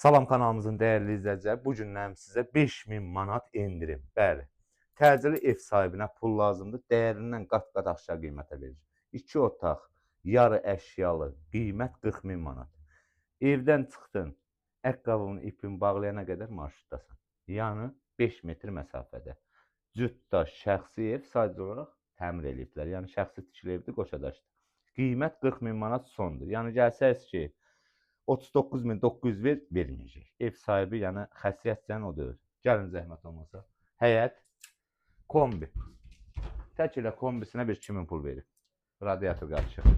Salam kanalımızın dəyərli izləyiciləri, bu gündən sizə 5000 manat endirim. Bəli, təcili ev sahibinə pul lazımdır, dəyərindən qat-qat aşağı qiymətə verir. 2 otaq, yarı əşyalı, qiymət 40.000 manat. Evdən çıxdın, ayaqqabını, ipini bağlayana qədər marşrutdasan. Yəni 5 metr məsafədə. Cütda şəxsi ev sadəcə olaraq təmir eləyiblər. Yəni şəxsi tikili evdir, qoşadaşdır. Qiymət 40.000 manat sondur. Yəni gəlsəz ki, 39.900 verməyəcək. Ev sahibi, yəni xəssiyyətcən o deyil. Gəlin zəhmət olmasa. Həyət, kombi. Tək elə kombisinə bir 2000 pul verib. Radiator qarışıq.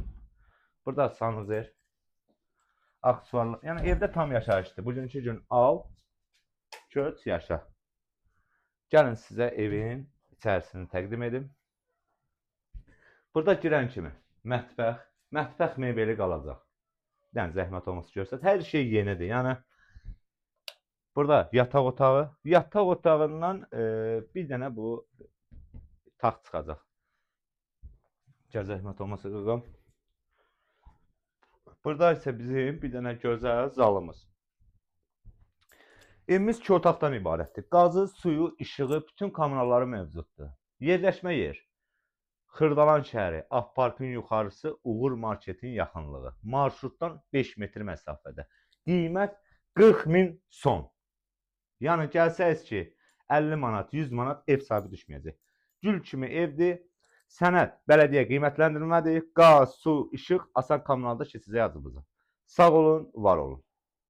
Burada sanuzer, aksesuarlar. Yəni evdə tam yaşayışdır. Bugünkü gün al, köç, yaşa. Gəlin sizə evin içərisini təqdim edim. Burada girən kimi mətbəx mebeli qalacaq. Yəni zəhmət olması görsət. Hər şey yenidir. Yəni burada yataq otağı, yataq otağından bir dənə bu taxt çıxacaq. Gəl zəhmət olmasa qıqam. Burada isə bizim bir dənə gözəl zalımız. Evimiz 2 otaqdan ibarətdir. Qazı, suyu, işığı, bütün kommunalları mövcuddur. Yerləşmə yer. Xırdalan şəhəri, Avparkın yuxarısı, Uğur marketin yaxınlığı. Marşrutdan 5 metr məsafədə. Qiymət 40.000 son. Yəni gəlsəyiz ki, 50 manat, 100 manat ev sahibi düşməyəcək. Gül kimi evdir. Sənəd, bələdiyyə qiymətləndirmədir. Qaz, su, işıq, asan kommunalda keçəcək azımıza. Sağ olun, var olun.